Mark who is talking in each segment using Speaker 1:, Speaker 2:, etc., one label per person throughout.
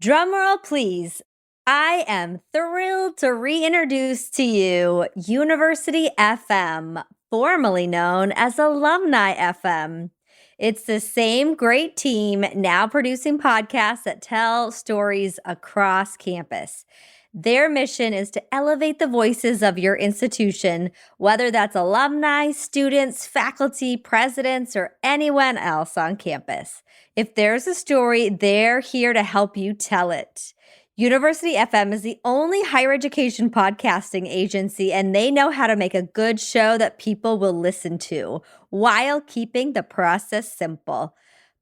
Speaker 1: Drumroll, please. I am thrilled to reintroduce to you University FM, formerly known as Alumni FM. It's the same great team now producing podcasts that tell stories across campus. Their mission is to elevate the voices of your institution, whether that's alumni, students, faculty, presidents, or anyone else on campus. If there's a story, they're here to help you tell it. University FM is the only higher education podcasting agency, and they know how to make a good show that people will listen to while keeping the process simple.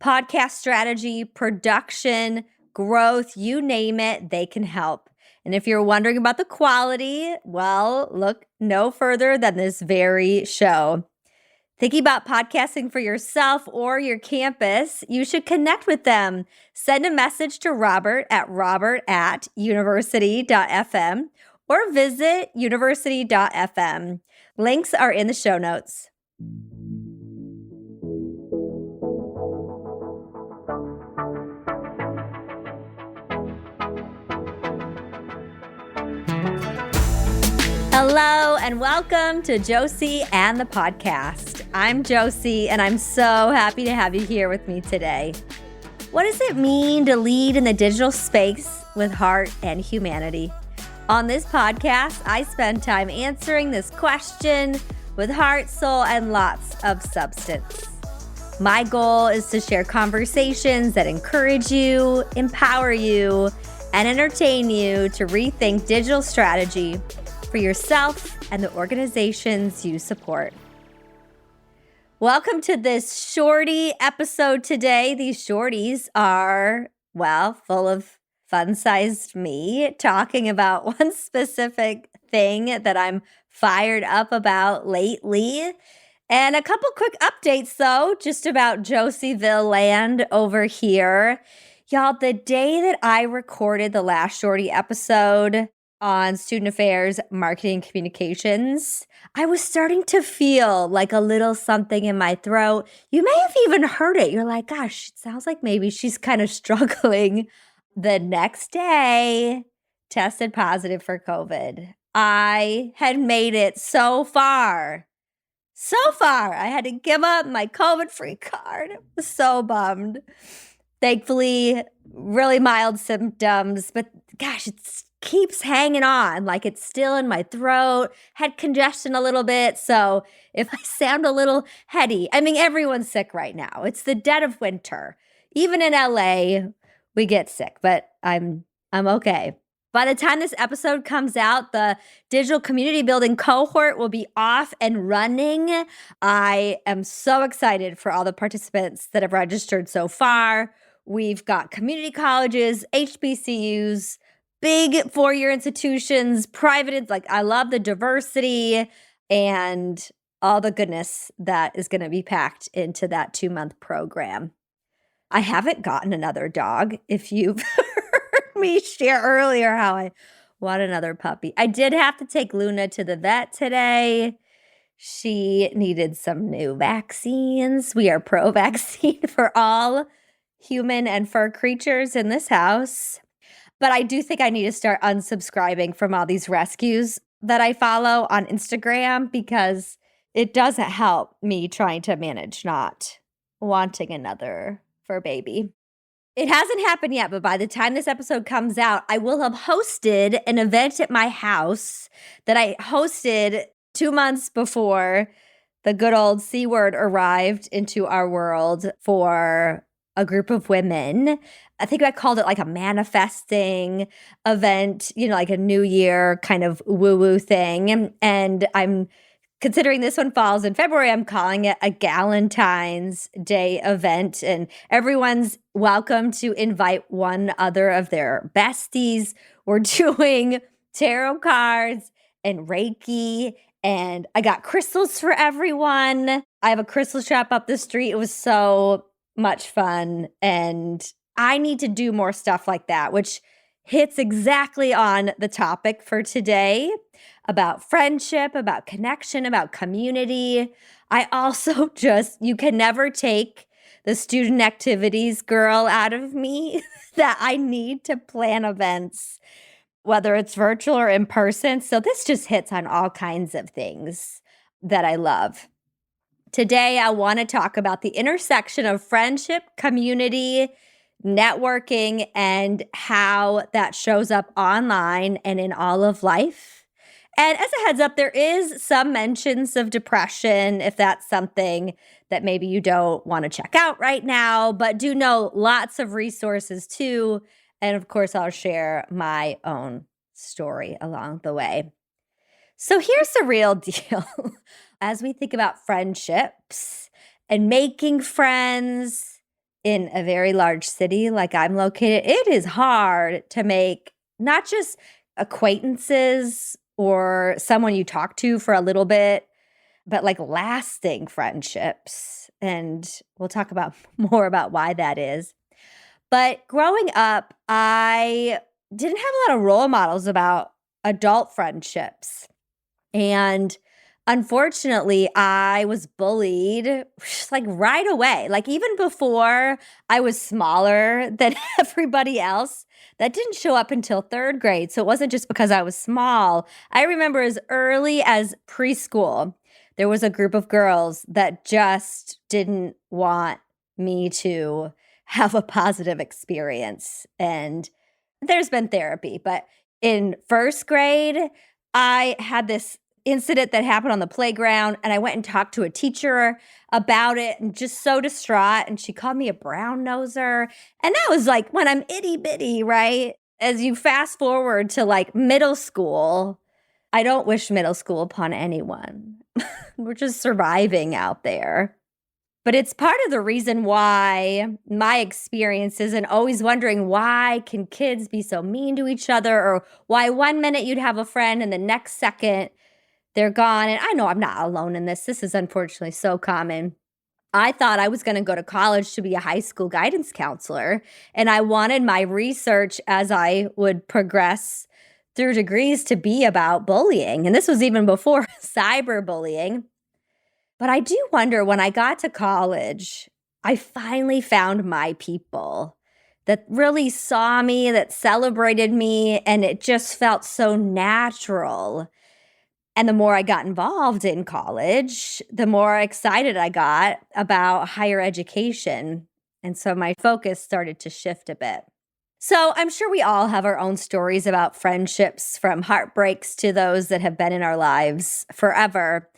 Speaker 1: Podcast strategy, production, growth, you name it, they can help. And if you're wondering about the quality, well, look no further than this very show. Thinking about podcasting for yourself or your campus, you should connect with them. Send a message to Robert at university.fm or visit university.fm. Links are in the show notes. Hello and welcome to Josie and the podcast. I'm Josie and I'm so happy to have you here with me today. What does it mean to lead in the digital space with heart and humanity? On this podcast, I spend time answering this question with heart, soul, and lots of substance. My goal is to share conversations that encourage you, empower you, and entertain you to rethink digital strategy for yourself and the organizations you support. Welcome to this shorty episode today. These shorties are, full of fun-sized me talking about one specific thing that I'm fired up about lately. And a couple quick updates, though, just about Josieville land over here. Y'all, the day that I recorded the last shorty episode on student affairs, marketing, communications, I was starting to feel like a little something in my throat. You may have even heard it. You're like, gosh, it sounds like maybe she's kind of struggling. The next day, tested positive for COVID. I had made it so far. I had to give up my COVID-free card. I was so bummed. Thankfully, really mild symptoms, but gosh, it keeps hanging on. Like it's still in my throat, had congestion a little bit. So if I sound a little heady, I mean, everyone's sick right now. It's the dead of winter. Even in LA, we get sick, but I'm okay. By the time this episode comes out, the digital community building cohort will be off and running. I am so excited for all the participants that have registered so far. We've got community colleges, HBCUs, big four-year institutions, private. Like, I love the diversity and all the goodness that is going to be packed into that 2-month program. I haven't gotten another dog. If you've heard me share earlier how I want another puppy. I did have to take Luna to the vet today. She needed some new vaccines. We are pro-vaccine for all human and fur creatures in this house. But I do think I need to start unsubscribing from all these rescues that I follow on Instagram because it doesn't help me trying to manage not wanting another fur baby. It hasn't happened yet, but by the time this episode comes out, I will have hosted an event at my house that I hosted 2 months before the good old C word arrived into our world for a group of women. I think I called it like a manifesting event, like a New Year kind of woo-woo thing. And I'm considering this one falls in February, I'm calling it a Galentine's Day event. And everyone's welcome to invite one other of their besties. We're doing tarot cards and Reiki. And I got crystals for everyone. I have a crystal shop up the street. It was so much fun. And I need to do more stuff like that, which hits exactly on the topic for today about friendship, about connection, about community. I also you can never take the student activities girl out of me that I need to plan events, whether it's virtual or in person. So this just hits on all kinds of things that I love. Today, I want to talk about the intersection of friendship, community, networking, and how that shows up online and in all of life. And as a heads up, there is some mentions of depression if that's something that maybe you don't want to check out right now, but do know lots of resources too. And of course, I'll share my own story along the way. So here's the real deal. As we think about friendships and making friends in a very large city like I'm located, it is hard to make not just acquaintances or someone you talk to for a little bit, but like lasting friendships. And we'll talk about more about why that is. But growing up, I didn't have a lot of role models about adult friendships. And unfortunately, I was bullied just like right away. Like even before I was smaller than everybody else, that didn't show up until third grade. So it wasn't just because I was small. I remember as early as preschool, there was a group of girls that just didn't want me to have a positive experience. And there's been therapy, but in first grade, I had this incident that happened on the playground, and I went and talked to a teacher about it and just so distraught. And she called me a brown noser. And that was like when I'm itty bitty, right? As you fast forward to like middle school, I don't wish middle school upon anyone. We're just surviving out there. But it's part of the reason why my experiences and always wondering why can kids be so mean to each other, or why one minute you'd have a friend and the next second they're gone. And I know I'm not alone in this. This is unfortunately so common. I thought I was going to go to college to be a high school guidance counselor, and I wanted my research as I would progress through degrees to be about bullying. And this was even before cyberbullying. But I do wonder, when I got to college, I finally found my people that really saw me, that celebrated me, and it just felt so natural. And the more I got involved in college, the more excited I got about higher education. And so my focus started to shift a bit. So I'm sure we all have our own stories about friendships, from heartbreaks to those that have been in our lives forever.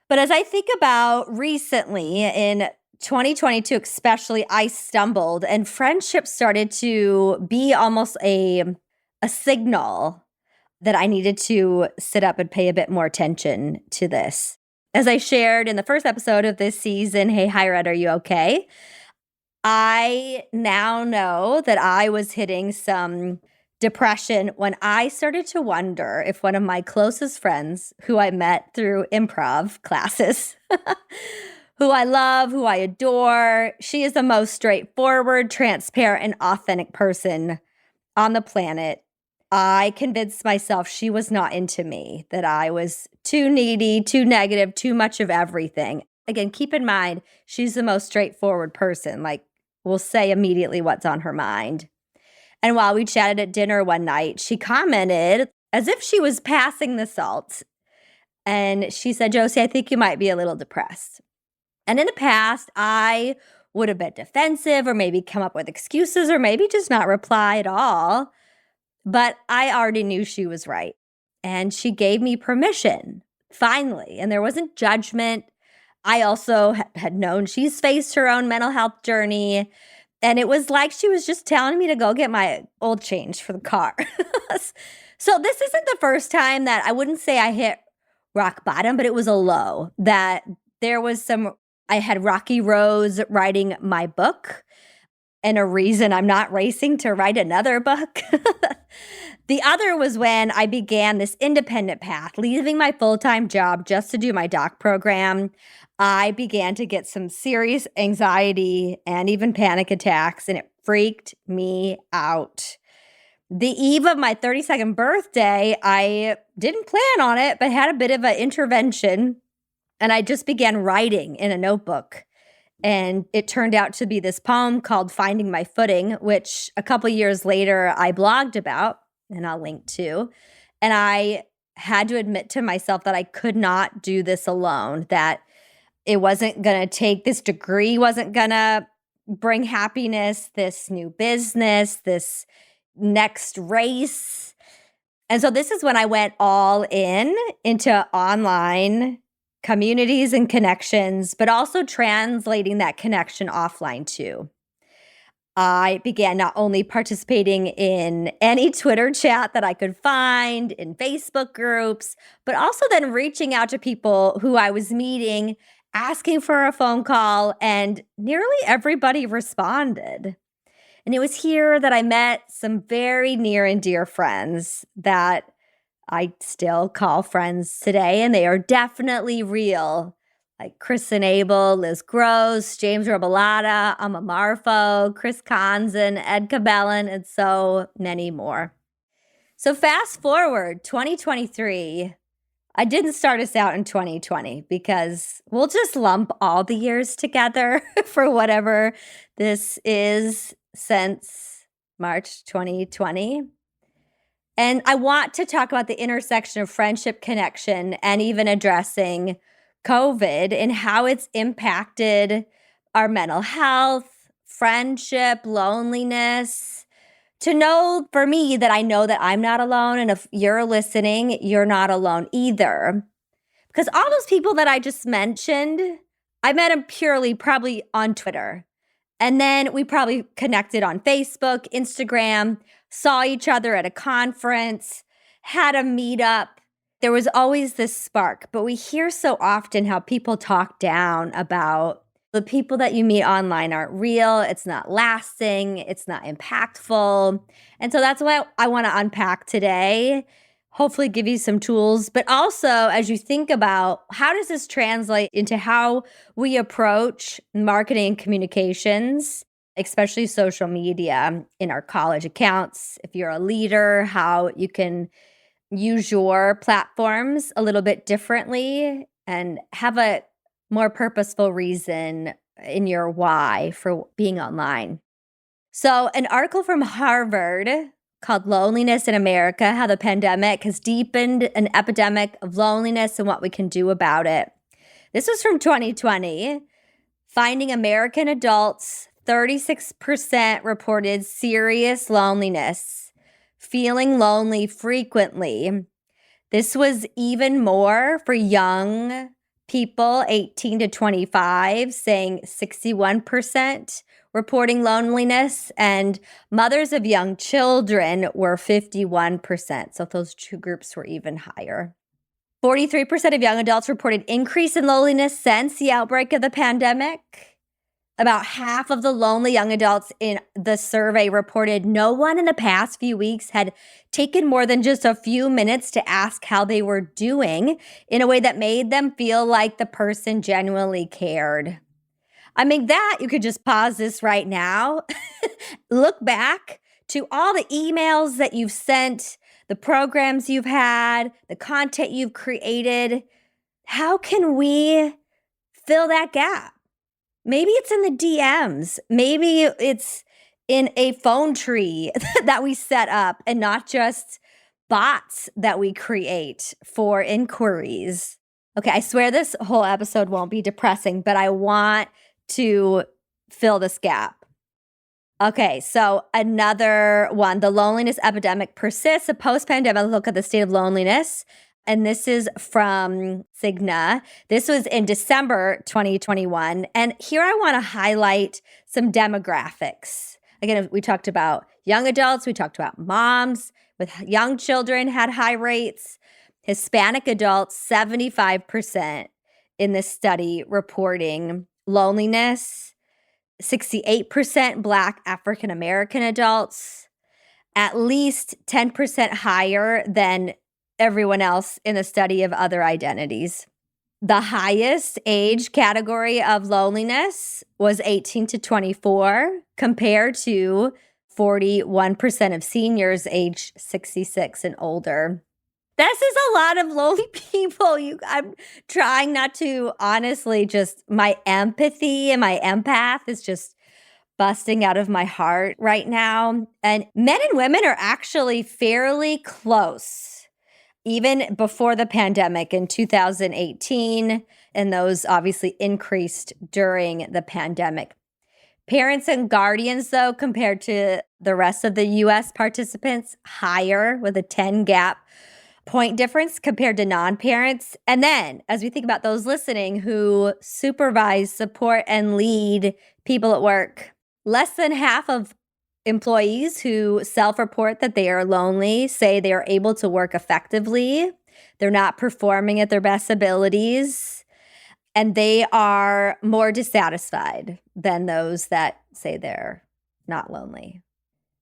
Speaker 1: But as I think about recently in 2022, especially, I stumbled and friendships started to be almost a signal that I needed to sit up and pay a bit more attention to this. As I shared in the first episode of this season, Hey, Hi, Red, Are You Okay? I now know that I was hitting some depression when I started to wonder if one of my closest friends, who I met through improv classes, who I love, who I adore, she is the most straightforward, transparent, and authentic person on the planet. I convinced myself she was not into me, that I was too needy, too negative, too much of everything. Again, keep in mind, she's the most straightforward person, like will say immediately what's on her mind. And while we chatted at dinner one night, she commented as if she was passing the salt. And she said, Josie, I think you might be a little depressed. And in the past, I would have been defensive or maybe come up with excuses or maybe just not reply at all. But I already knew she was right. And she gave me permission, finally. And there wasn't judgment. I also had known she's faced her own mental health journey. And it was like she was just telling me to go get my oil change for the car. So this isn't the first time that I wouldn't say I hit rock bottom, but it was a low. That there was I had rocky roads writing my book. And a reason I'm not racing to write another book. The other was when I began this independent path, leaving my full-time job just to do my doc program. I began to get some serious anxiety and even panic attacks, and it freaked me out. The eve of my 32nd birthday, I didn't plan on it, but had a bit of an intervention, and I just began writing in a notebook. And it turned out to be this poem called Finding My Footing, which a couple years later I blogged about, and I'll link to. And I had to admit to myself that I could not do this alone, that it wasn't going to take, this degree wasn't going to bring happiness, this new business, this next race. And so this is when I went all in into online communities and connections, but also translating that connection offline too. I began not only participating in any Twitter chat that I could find, in Facebook groups, but also then reaching out to people who I was meeting, asking for a phone call, and nearly everybody responded. And it was here that I met some very near and dear friends that I still call friends today, and they are definitely real. Like Chris and Abel, Liz Gross, James Robillata, Amma Marfo, Chris Conzen, Ed Cabellin, and so many more. So fast forward, 2023. I didn't start us out in 2020 because we'll just lump all the years together for whatever this is since March 2020. And I want to talk about the intersection of friendship, connection, and even addressing COVID and how it's impacted our mental health, friendship, loneliness. To know for me that I know that I'm not alone. And if you're listening, you're not alone either. Because all those people that I just mentioned, I met them purely probably on Twitter. And then we probably connected on Facebook, Instagram, saw each other at a conference, had a meetup. There was always this spark, but we hear so often how people talk down about the people that you meet online aren't real, it's not lasting, it's not impactful. And so that's what I want to unpack today. Hopefully give you some tools, but also as you think about how does this translate into how we approach marketing and communications, especially social media in our college accounts. If you're a leader, how you can use your platforms a little bit differently and have a more purposeful reason in your why for being online. So an article from Harvard called Loneliness in America, How the Pandemic Has Deepened an Epidemic of Loneliness and What We Can Do About It. This was from 2020. Finding American adults, 36% reported serious loneliness, feeling lonely frequently. This was even more for young people 18 to 25, saying 61% reporting loneliness, and mothers of young children were 51%. So those two groups were even higher. 43% of young adults reported increase in loneliness since the outbreak of the pandemic. About half of the lonely young adults in the survey reported no one in the past few weeks had taken more than just a few minutes to ask how they were doing in a way that made them feel like the person genuinely cared. I mean, that you could just pause this right now, look back to all the emails that you've sent, the programs you've had, the content you've created. How can we fill that gap? Maybe it's in the DMs. Maybe it's in a phone tree that we set up and not just bots that we create for inquiries. Okay, I swear this whole episode won't be depressing, but I want to fill this gap. Okay, so another one, the loneliness epidemic persists, a post-pandemic look at the state of loneliness. And this is from Cigna. This was in December 2021. And here I want to highlight some demographics. Again, we talked about young adults. We talked about moms with young children had high rates. Hispanic adults, 75% in this study reporting loneliness. 68% Black African American adults. At least 10% higher than everyone else in the study of other identities. The highest age category of loneliness was 18 to 24, compared to 41% of seniors aged 66 and older. This is a lot of lonely people. I'm trying not to honestly just my empathy and my empath is just busting out of my heart right now. And men and women are actually fairly close, even before the pandemic in 2018. And those obviously increased during the pandemic. Parents and guardians, though, compared to the rest of the US participants, higher with a 10 gap point difference compared to non parents. And then, as we think about those listening who supervise, support, and lead people at work, less than half of employees who self report that they are lonely say they are able to work effectively. They're not performing at their best abilities, and they are more dissatisfied than those that say they're not lonely.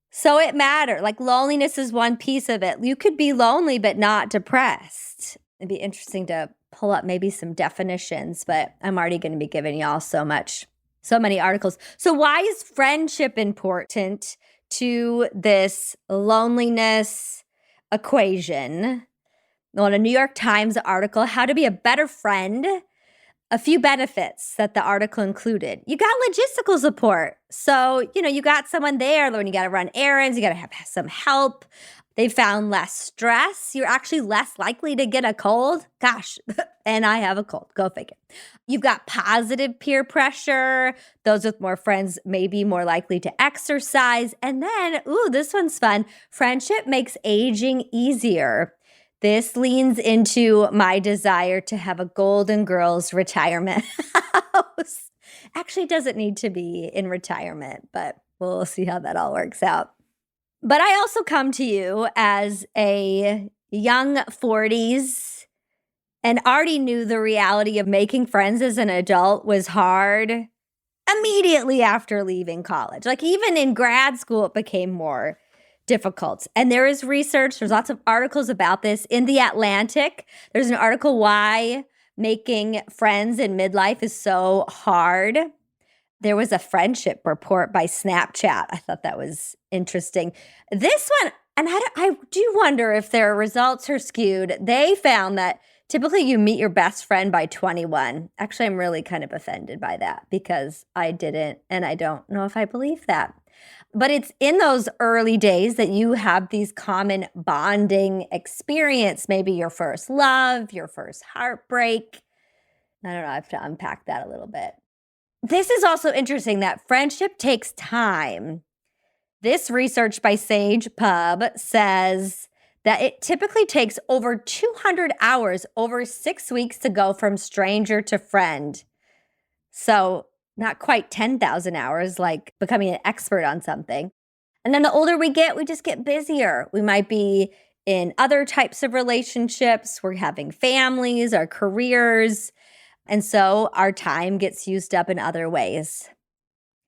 Speaker 1: So it matters. Like loneliness is one piece of it. You could be lonely but not depressed. It'd be interesting to pull up maybe some definitions, but I'm already going to be giving y'all so many articles. So why is friendship important to this loneliness equation? On a New York Times article, How to Be a Better Friend, a few benefits that the article included. You got logistical support. So, you got someone there when you got to run errands, you got to have some help. They found less stress. You're actually less likely to get a cold. Gosh, and I have a cold. Go figure. You've got positive peer pressure. Those with more friends may be more likely to exercise. And then, this one's fun. Friendship makes aging easier. This leans into my desire to have a Golden Girls retirement house. Actually, it doesn't need to be in retirement, but we'll see how that all works out. But I also come to you as a young 40s and already knew the reality of making friends as an adult was hard immediately after leaving college. Like even in grad school, it became more difficult. And there is research, there's lots of articles about this. In The Atlantic, there's an article why making friends in midlife is so hard. There was a friendship report by Snapchat. I thought that was interesting. This one, and I do wonder if their results are skewed. They found that typically you meet your best friend by 21. Actually, I'm really kind of offended by that because I didn't, and I don't know if I believe that. But it's in those early days that you have these common bonding experience, maybe your first love, your first heartbreak. I don't know, I have to unpack that a little bit. This is also interesting that friendship takes time. This research by Sage Pub says that it typically takes over 200 hours over 6 weeks to go from stranger to friend. So not quite 10,000 hours, like becoming an expert on something. And then the older we just get busier. We might be in other types of relationships. We're having families, our careers. And so our time gets used up in other ways.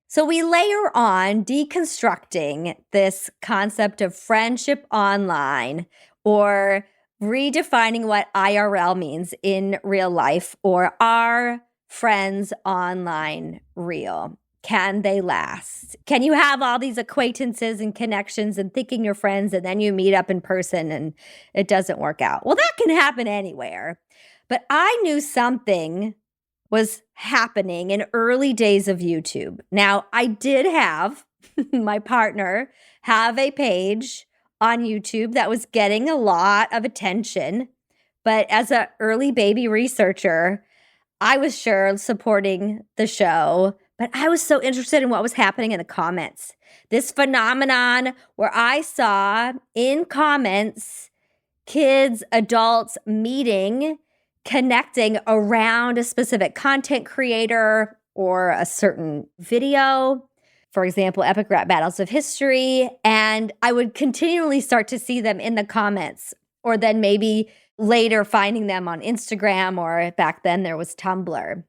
Speaker 1: So we layer on deconstructing this concept of friendship online or redefining what IRL means in real life, or are friends online real? Can they last? Can you have all these acquaintances and connections and thinking you're friends and then you meet up in person and it doesn't work out? Well, that can happen anywhere. But I knew something was happening in early days of YouTube. Now, I did have my partner have a page on YouTube that was getting a lot of attention. But as an early baby researcher, I was sure supporting the show, but I was so interested in what was happening in the comments. This phenomenon where I saw in comments kids, adults meeting, connecting around a specific content creator or a certain video, for example, epic rap battles of history. And I would continually start to see them in the comments, or then maybe later finding them on Instagram, or back then there was Tumblr.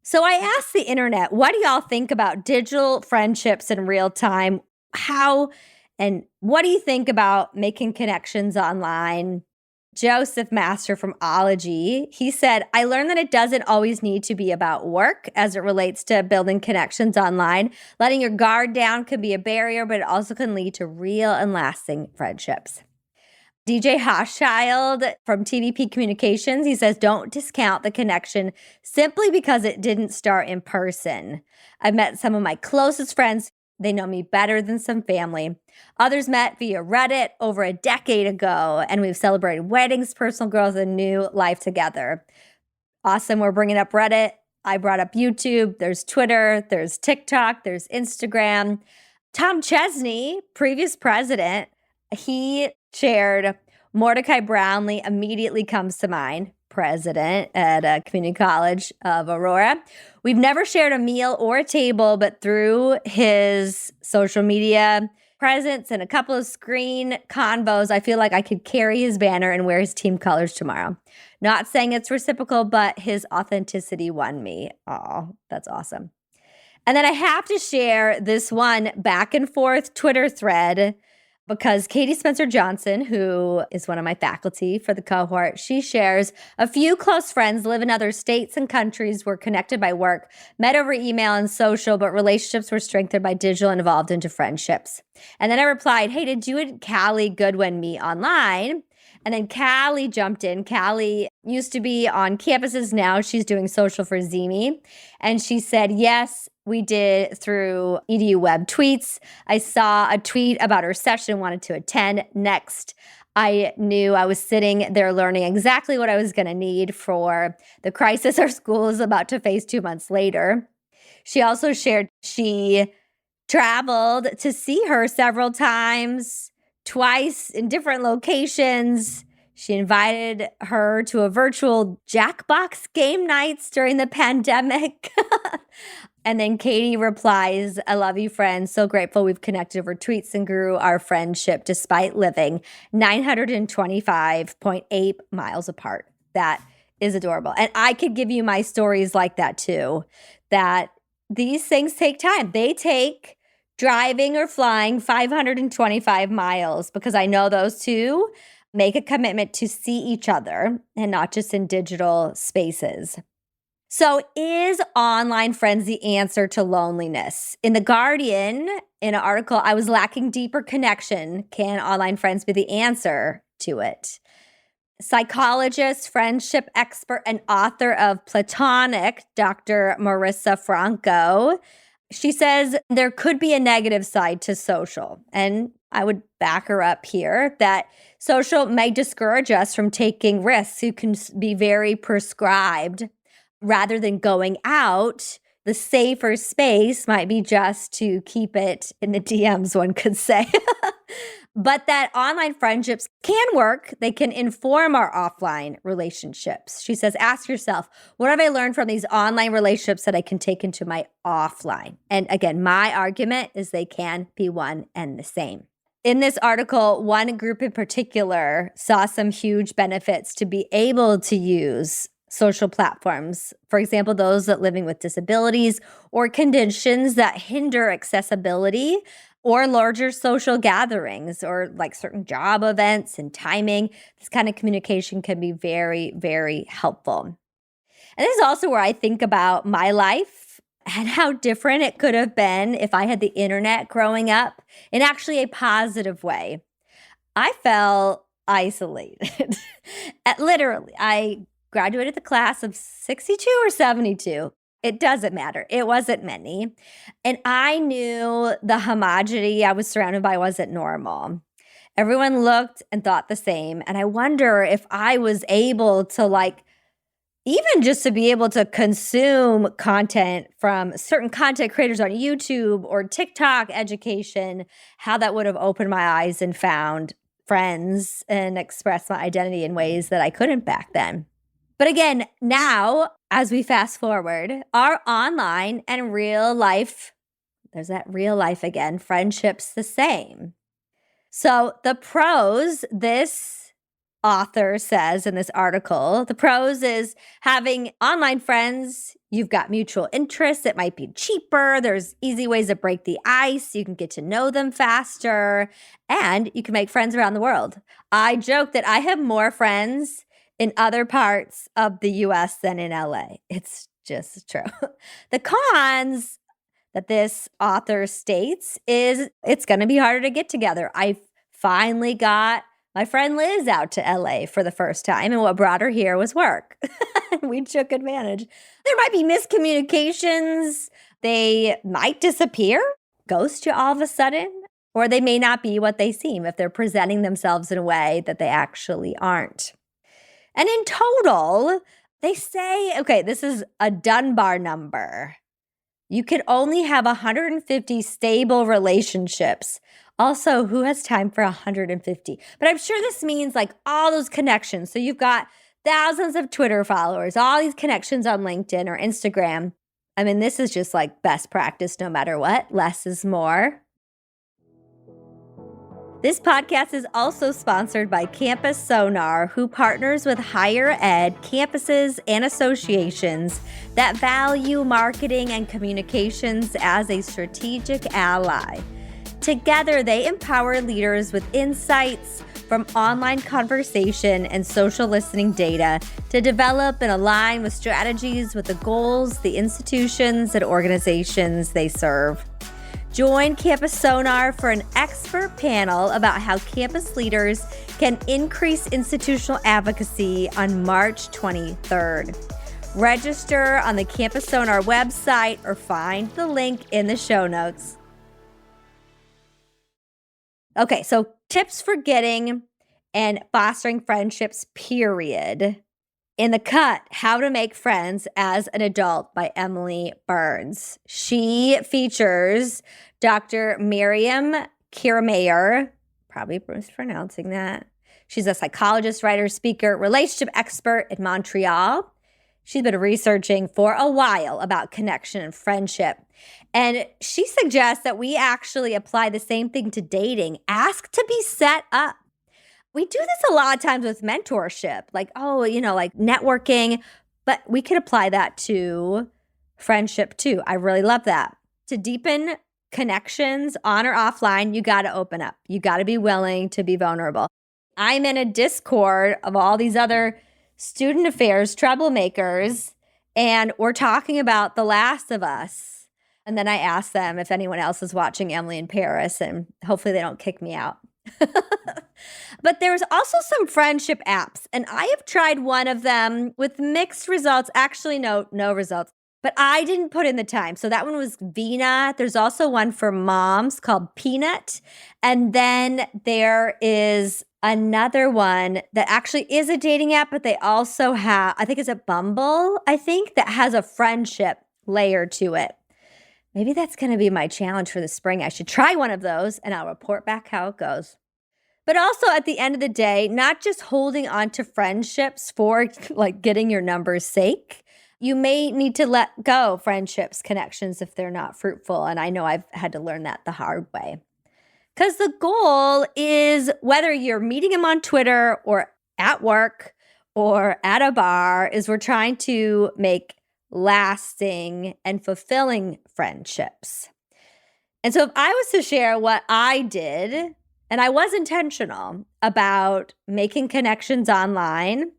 Speaker 1: So I asked the internet, what do y'all think about digital friendships in real time? How and what do you think about making connections online? Joseph Master from Ology, he said, I learned that it doesn't always need to be about work as it relates to building connections online. Letting your guard down can be a barrier, but it also can lead to real and lasting friendships. DJ Hochschild from TVP Communications, he says, don't discount the connection simply because it didn't start in person. I've met some of my closest friends. They know me better than some family. Others met via Reddit over a decade ago, and we've celebrated weddings, personal growth, and new life together. Awesome. We're bringing up Reddit. I brought up YouTube. There's Twitter. There's TikTok. There's Instagram. Tom Chesney, previous president, he shared Mordecai Brownlee immediately comes to mind, president at a community college of Aurora. We've never shared a meal or a table, but through his social media presence and a couple of screen convos, I feel like I could carry his banner and wear his team colors tomorrow. Not saying it's reciprocal, but his authenticity won me. Oh, that's awesome. And then I have to share this one back and forth Twitter thread because Katie Spencer Johnson, who is one of my faculty for the cohort, she shares a few close friends live in other states and countries, were connected by work, met over email and social, but relationships were strengthened by digital and evolved into friendships. And then I replied, hey, did you and Callie Goodwin meet online? And then Callie jumped in. Callie used to be on campuses. Now she's doing social for Zemi. And she said, yes, we did through EDU Web tweets. I saw a tweet about her session, wanted to attend. Next, I knew I was sitting there learning exactly what I was going to need for the crisis our school is about to face 2 months later. She also shared she traveled to see her several times, twice in different locations. She invited her to a virtual Jackbox game nights during the pandemic. And then Katie replies, I love you, friends. So grateful we've connected over tweets and grew our friendship despite living 925.8 miles apart. That is adorable. And I could give you my stories like that too, that these things take time. They take driving or flying 525 miles because I know those two make a commitment to see each other and not just in digital spaces. So is online friends the answer to loneliness? In The Guardian, in an article, I was lacking deeper connection. Can online friends be the answer to it? Psychologist, friendship expert, and author of Platonic, Dr. Marissa Franco, she says there could be a negative side to social. And I would back her up here that social may discourage us from taking risks. You can be very prescribed. Rather than going out, the safer space might be just to keep it in the DMs, one could say. But that online friendships can work. They can inform our offline relationships. She says, ask yourself, what have I learned from these online relationships that I can take into my offline? And again, my argument is they can be one and the same. In this article, one group in particular saw some huge benefits to be able to use social platforms. For example, those that living with disabilities or conditions that hinder accessibility or larger social gatherings or like certain job events and timing. This kind of communication can be very, very helpful. And this is also where I think about my life and how different it could have been if I had the internet growing up in actually a positive way. I felt isolated. Literally, I graduated the class of 62 or 72. It doesn't matter. It wasn't many. And I knew the homogeneity I was surrounded by wasn't normal. Everyone looked and thought the same. And I wonder if I was able to even just to be able to consume content from certain content creators on YouTube or TikTok education, how that would have opened my eyes and found friends and expressed my identity in ways that I couldn't back then. But again, now, as we fast forward, our online and real life, there's that real life again, friendships the same. So the pros, this author says in this article, the pros is having online friends. You've got mutual interests. It might be cheaper. There's easy ways to break the ice. You can get to know them faster, and you can make friends around the world. I joke that I have more friends in other parts of the US than in LA. It's just true. The cons that this author states is it's going to be harder to get together. I finally got My friend Liz out to LA for the first time, and what brought her here was work. We took advantage. There might be miscommunications. They might disappear, ghost you all of a sudden, or they may not be what they seem if they're presenting themselves in a way that they actually aren't. And in total, they say, okay, this is a Dunbar number. You could only have 150 stable relationships. Also, who has time for 150? But I'm sure this means like all those connections. So you've got thousands of Twitter followers, all these connections on LinkedIn or Instagram. I mean, this is just like best practice no matter what. Less is more. This podcast is also sponsored by Campus Sonar, who partners with higher ed campuses and associations that value marketing and communications as a strategic ally. Together, they empower leaders with insights from online conversation and social listening data to develop and align with strategies with the goals, the institutions, and organizations they serve. Join Campus Sonar for an expert panel about how campus leaders can increase institutional advocacy on March 23rd. Register on the Campus Sonar website or find the link in the show notes. Okay, so tips for getting and fostering friendships, period. In the cut, How to Make Friends as an Adult by Emily Burns. She features Dr. Miriam Kiramayer, probably mispronouncing that. She's a psychologist, writer, speaker, relationship expert in Montreal. She's been researching for a while about connection and friendship. And she suggests that we actually apply the same thing to dating. Ask to be set up. We do this a lot of times with mentorship, like, like networking, but we could apply that to friendship too. I really love that. To deepen connections on or offline, you got to open up. You got to be willing to be vulnerable. I'm in a Discord of all these other student affairs troublemakers, and we're talking about The Last of Us. And then I ask them if anyone else is watching Emily in Paris, and hopefully they don't kick me out. But there's also some friendship apps, and I have tried one of them with mixed results. Actually, no results. But I didn't put in the time. So that one was Vina. There's also one for moms called Peanut. And then there is another one that actually is a dating app, but they also have, I think it's a Bumble, that has a friendship layer to it. Maybe that's going to be my challenge for the spring. I should try one of those and I'll report back how it goes. But also at the end of the day, not just holding on to friendships for like getting your numbers' sake. You may need to let go friendships, connections if they're not fruitful. And I know I've had to learn that the hard way. Because the goal is, whether you're meeting them on Twitter or at work or at a bar, is we're trying to make lasting and fulfilling friendships. And so if I was to share what I did, and I was intentional about making connections online,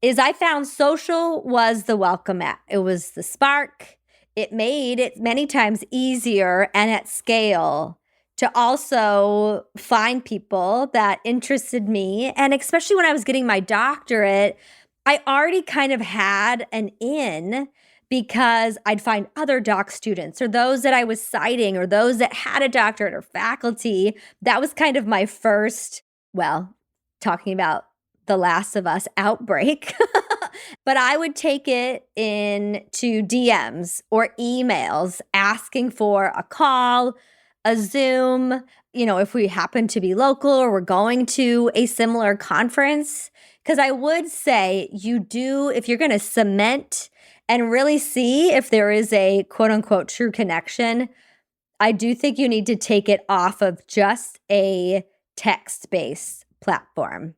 Speaker 1: is I found social was the welcome mat. It was the spark. It made it many times easier and at scale to also find people that interested me. And especially when I was getting my doctorate, I already kind of had an in, because I'd find other doc students or those that I was citing or those that had a doctorate or faculty. That was kind of my first, talking about The Last of Us outbreak. But I would take it into DMs or emails asking for a call, a Zoom, if we happen to be local or we're going to a similar conference. Because I would say if you're going to cement and really see if there is a quote unquote true connection, I do think you need to take it off of just a text-based platform.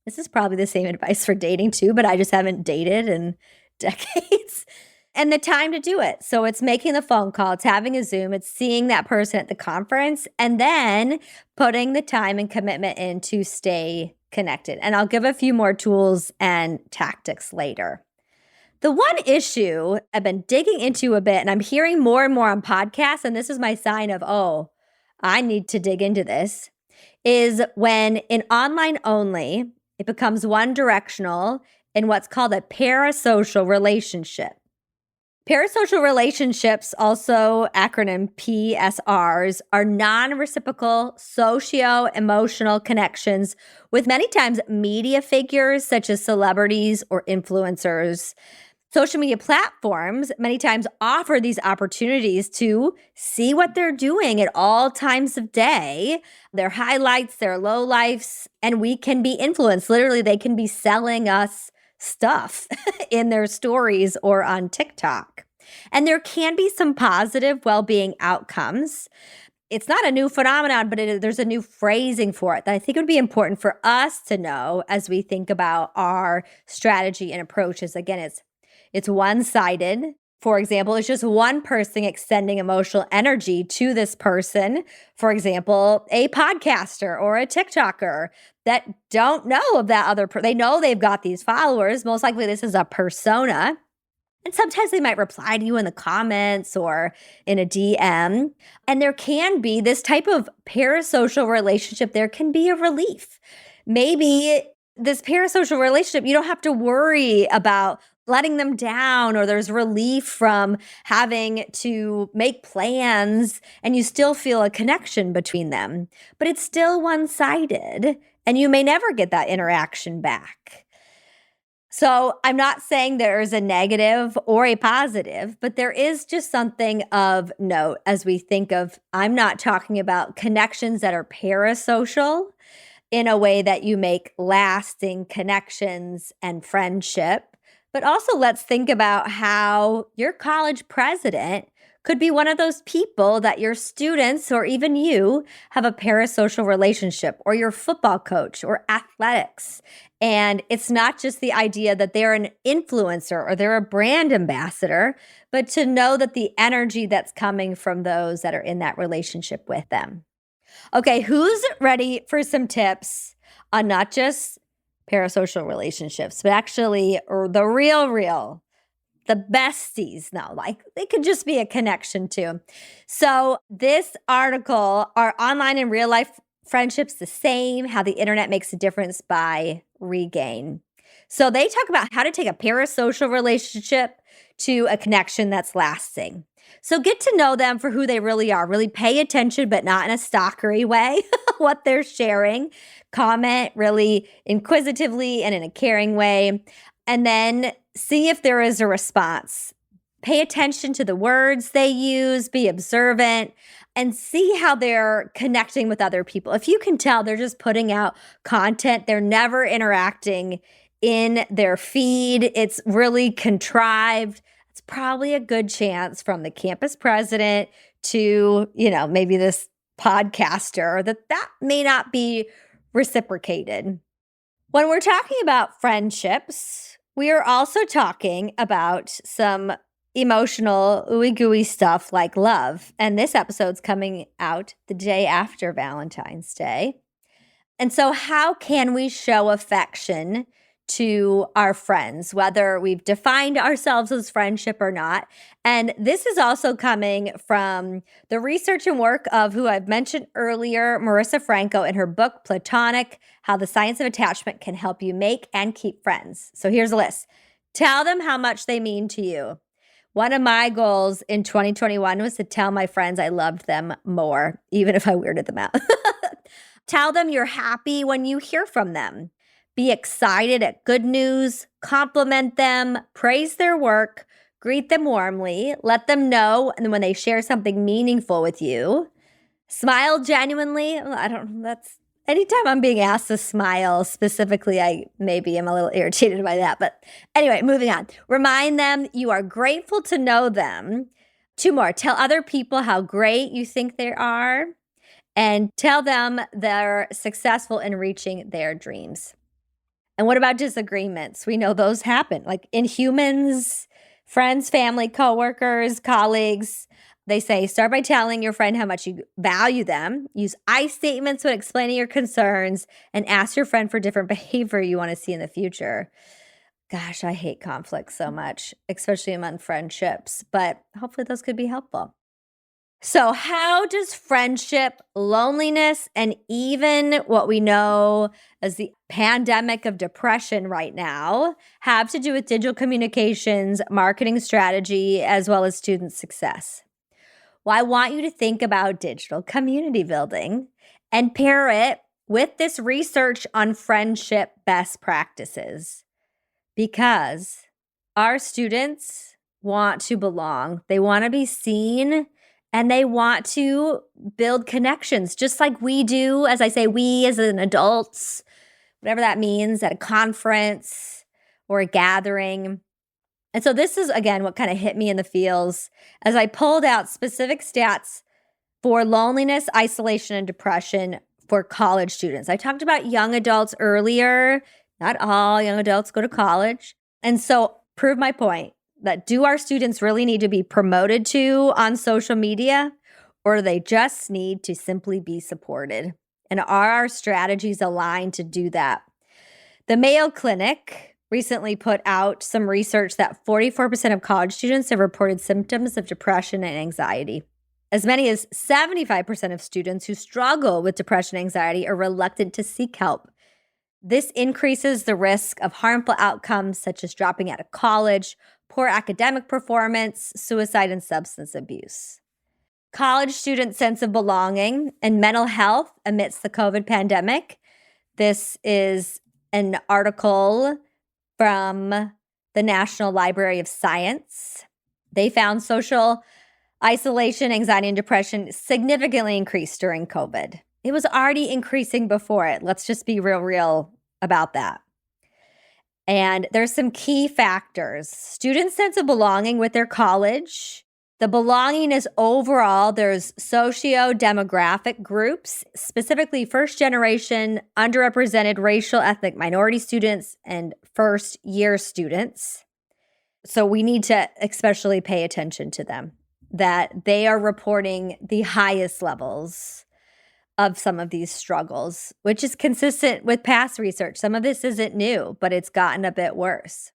Speaker 1: This is probably the same advice for dating too, but I just haven't dated in decades. And the time to do it. So it's making the phone call, it's having a Zoom, it's seeing that person at the conference, and then putting the time and commitment in to stay connected. And I'll give a few more tools and tactics later. The one issue I've been digging into a bit, and I'm hearing more and more on podcasts, and this is my sign of, I need to dig into this, is when in online only, it becomes one directional in what's called a parasocial relationship. Parasocial relationships, also acronym PSRs, are non reciprocal socio emotional connections with many times media figures such as celebrities or influencers. Social media platforms many times offer these opportunities to see what they're doing at all times of day, their highlights, their lowlights, and we can be influenced. Literally, they can be selling us stuff in their stories or on TikTok. And there can be some positive well being outcomes. It's not a new phenomenon, but there's a new phrasing for it that I think would be important for us to know as we think about our strategy and approaches. Again, it's one-sided. For example, it's just one person extending emotional energy to this person. For example, a podcaster or a TikToker that don't know of that other person. They know they've got these followers. Most likely this is a persona. And sometimes they might reply to you in the comments or in a DM. And there can be this type of parasocial relationship. There can be a relief. Maybe this parasocial relationship, you don't have to worry about letting them down, or there's relief from having to make plans and you still feel a connection between them. But it's still one-sided and you may never get that interaction back. So I'm not saying there is a negative or a positive, but there is just something of note as we think of, I'm not talking about connections that are parasocial in a way that you make lasting connections and friendship, but also let's think about how your college president could be one of those people that your students or even you have a parasocial relationship, or your football coach or athletics. And it's not just the idea that they're an influencer or they're a brand ambassador, but to know that the energy that's coming from those that are in that relationship with them. Okay, who's ready for some tips on not just parasocial relationships, but actually the real, the besties? No, like they could just be a connection too. So this article, Are Online and Real Life Friendships the Same? How the Internet Makes a Difference by Regain. So they talk about how to take a parasocial relationship to a connection that's lasting. So get to know them for who they really are. Really pay attention, but not in a stalkery way, what they're sharing. Comment really inquisitively and in a caring way. And then see if there is a response. Pay attention to the words they use, be observant, and see how they're connecting with other people. If you can tell they're just putting out content, they're never interacting in their feed, it's really contrived, it's probably a good chance from the campus president to, maybe this podcaster that may not be reciprocated. When we're talking about friendships, we are also talking about some emotional ooey gooey stuff like love. And this episode's coming out the day after Valentine's Day. And so how can we show affection to our friends, whether we've defined ourselves as friendship or not? And this is also coming from the research and work of who I've mentioned earlier, Marissa Franco, in her book, Platonic: How the Science of Attachment Can Help You Make and Keep Friends. So here's a list. Tell them how much they mean to you. One of my goals in 2021 was to tell my friends I loved them more, even if I weirded them out. Tell them you're happy when you hear from them. Be excited at good news, compliment them, praise their work, greet them warmly, let them know and when they share something meaningful with you. Smile genuinely. Anytime I'm being asked to smile specifically, I maybe am a little irritated by that. But anyway, moving on. Remind them you are grateful to know them. 2 more. Tell other people how great you think they are. And tell them they're successful in reaching their dreams. And what about disagreements? We know those happen. Like in humans, friends, family, coworkers, colleagues. They say, start by telling your friend how much you value them. Use I statements when explaining your concerns, and ask your friend for different behavior you want to see in the future. Gosh, I hate conflict so much, especially among friendships, but hopefully those could be helpful. So, how does friendship, loneliness, and even what we know as the pandemic of depression right now have to do with digital communications, marketing strategy, as well as student success? Well, I want you to think about digital community building and pair it with this research on friendship best practices because our students want to belong. They want to be seen and they want to build connections just like we do. As I say, we as an adults, whatever that means, at a conference or a gathering. And so this is, again, what kind of hit me in the feels as I pulled out specific stats for loneliness, isolation, and depression for college students. I talked about young adults earlier. Not all young adults go to college. And so prove my point that do our students really need to be promoted to on social media, or do they just need to simply be supported? And are our strategies aligned to do that? The Mayo Clinic recently put out some research that 44% of college students have reported symptoms of depression and anxiety. As many as 75% of students who struggle with depression and anxiety are reluctant to seek help. This increases the risk of harmful outcomes such as dropping out of college, poor academic performance, suicide, and substance abuse. College students' sense of belonging and mental health amidst the COVID pandemic. This is an article from the National Library of Science. They found social isolation, anxiety, and depression significantly increased during COVID. It was already increasing before it. Let's just be real about that. And there's some key factors. Students' sense of belonging with their college. The belonging is overall, there's socio-demographic groups, specifically first-generation, underrepresented racial, ethnic minority students, and first-year students. So we need to especially pay attention to them, that they are reporting the highest levels of some of these struggles, which is consistent with past research. Some of this isn't new, but it's gotten a bit worse.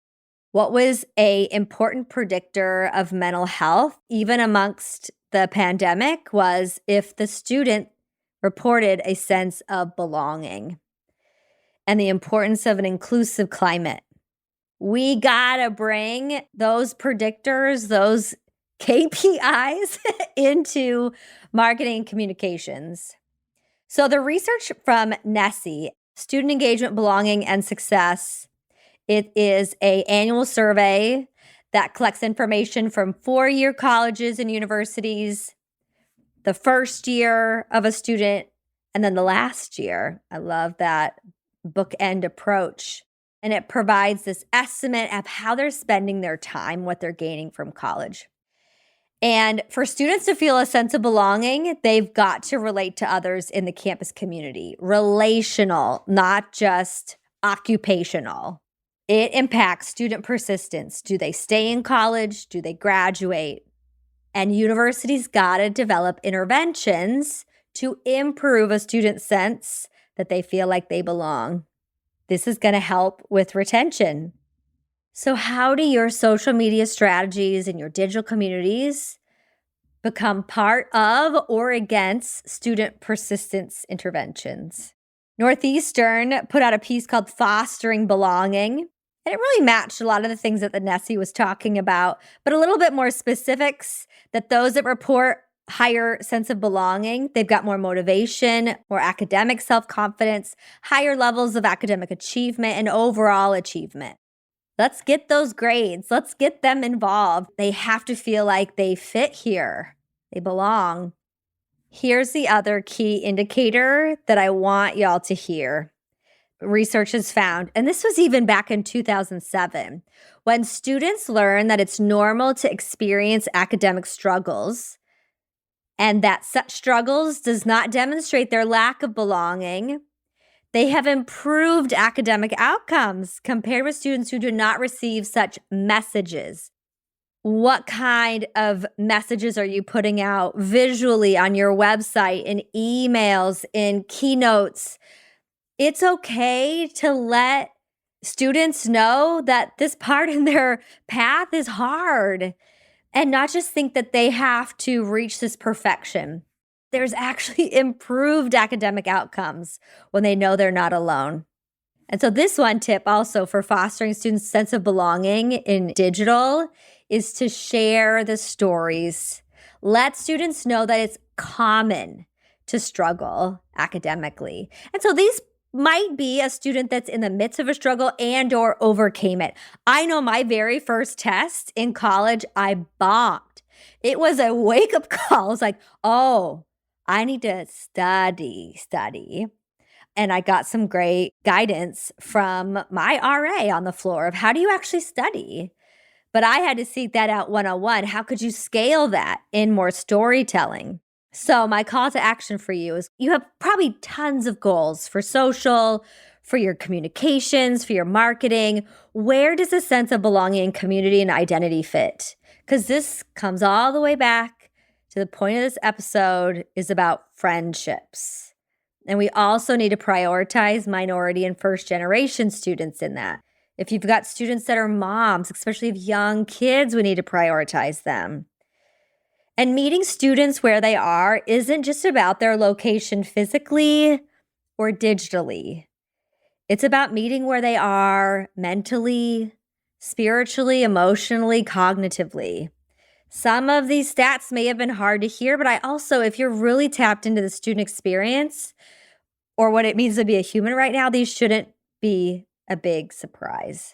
Speaker 1: What was an important predictor of mental health, even amongst the pandemic, was if the student reported a sense of belonging and the importance of an inclusive climate. We gotta bring those predictors, those KPIs into marketing and communications. So the research from NESI, Student Engagement, Belonging, and Success, it is an annual survey that collects information from four-year colleges and universities, the first year of a student, and then the last year. I love that bookend approach. And it provides this estimate of how they're spending their time, what they're gaining from college. And for students to feel a sense of belonging, they've got to relate to others in the campus community. Relational, not just occupational. It impacts student persistence. Do they stay in college? Do they graduate? And universities got to develop interventions to improve a student's sense that they feel like they belong. This is going to help with retention. So how do your social media strategies and your digital communities become part of or against student persistence interventions? Northeastern put out a piece called Fostering Belonging, and it really matched a lot of the things that the NESI was talking about, but a little bit more specifics that those that report higher sense of belonging, they've got more motivation, more academic self-confidence, higher levels of academic achievement, and overall achievement. Let's get those grades. Let's get them involved. They have to feel like they fit here. They belong. Here's the other key indicator that I want y'all to hear. Research has found, and this was even back in 2007, when students learn that it's normal to experience academic struggles and that such struggles does not demonstrate their lack of belonging, they have improved academic outcomes compared with students who do not receive such messages. What kind of messages are you putting out visually on your website, in emails, in keynotes? It's okay to let students know that this part in their path is hard. and not just think that they have to reach this perfection. There's actually improved academic outcomes when they know they're not alone. And so this one tip also for fostering students' sense of belonging in digital is to share the stories. Let students know that it's common to struggle academically. And so these might be a student that's in the midst of a struggle and or overcame it. I know my very first test in college, I bombed. It was a wake-up call. I was like, oh, I need to study. And I got some great guidance from my RA on the floor of how do you actually study? But I had to seek that out one-on-one. How could you scale that in more storytelling? So my call to action for you is you have probably tons of goals for social, for your communications, for your marketing. Where does a sense of belonging and community and identity fit? Because this comes all the way back to the point of this episode is about friendships. And we also need to prioritize minority and first generation students in that. If you've got students that are moms, especially if young kids, we need to prioritize them. And meeting students where they are isn't just about their location physically or digitally. It's about meeting where they are mentally, spiritually, emotionally, cognitively. Some of these stats may have been hard to hear, but I also, if you're really tapped into the student experience or what it means to be a human right now, these shouldn't be a big surprise.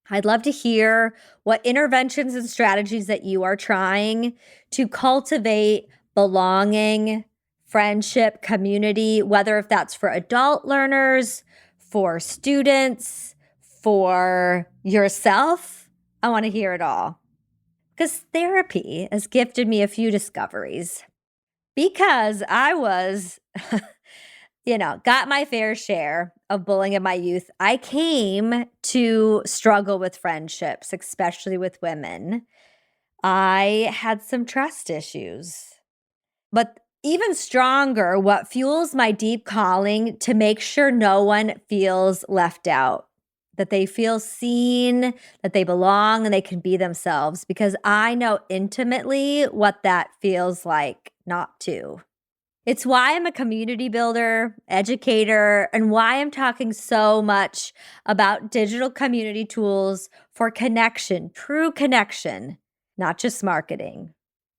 Speaker 1: I'd love to hear what interventions and strategies that you are trying to cultivate belonging, friendship, community, whether if that's for adult learners, for students, for yourself. I want to hear it all. Because therapy has gifted me a few discoveries. Because I was, got my fair share of bullying in my youth, I came to struggle with friendships, especially with women. I had some trust issues. But even stronger, what fuels my deep calling to make sure no one feels left out, that they feel seen, that they belong, and they can be themselves, because I know intimately what that feels like not to. It's why I'm a community builder, educator, and why I'm talking so much about digital community tools for connection, true connection, not just marketing.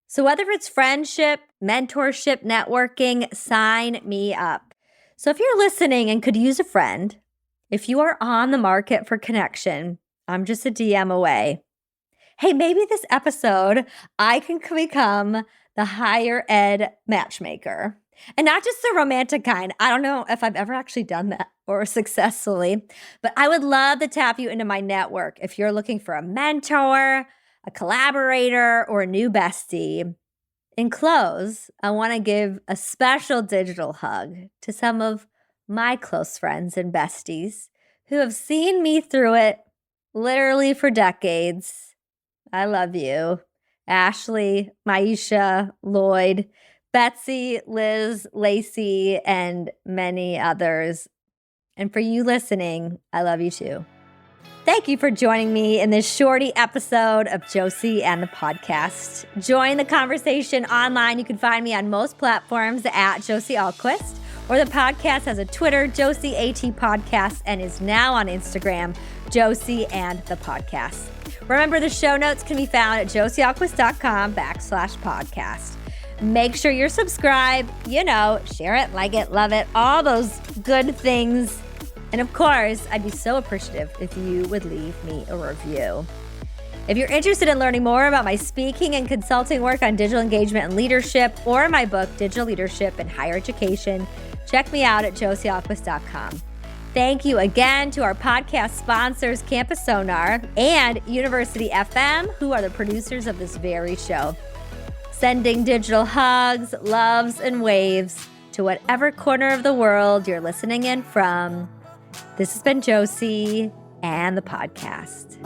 Speaker 1: So whether it's friendship, mentorship, networking, sign me up. So if you're listening and could use a friend, if you are on the market for connection, I'm just a DM away. Hey, maybe this episode, I can become the higher ed matchmaker. And not just the romantic kind. I don't know if I've ever actually done that or successfully, but I would love to tap you into my network if you're looking for a mentor, a collaborator, or a new bestie. In close, I want to give a special digital hug to some of my close friends and besties who have seen me through it literally for decades. I love you. Ashley, Maisha, Lloyd, Betsy, Liz, Lacey, and many others. And for you listening, I love you too. Thank you for joining me in this shorty episode of Josie and the podcast. Join the conversation online. You can find me on most platforms at Josie Alquist, or the podcast has a Twitter, Josie AT Podcast, and is now on Instagram, Josie and the Podcast. Remember, the show notes can be found at josiealquist.com/podcast. Make sure you're subscribed, share it, like it, love it, all those good things. And of course, I'd be so appreciative if you would leave me a review. If you're interested in learning more about my speaking and consulting work on digital engagement and leadership, or my book, Digital Leadership in Higher Education, check me out at josiealquist.com. Thank you again to our podcast sponsors, Campus Sonar and University FM, who are the producers of this very show. Sending digital hugs, loves, and waves to whatever corner of the world you're listening in from. This has been Josie and the podcast.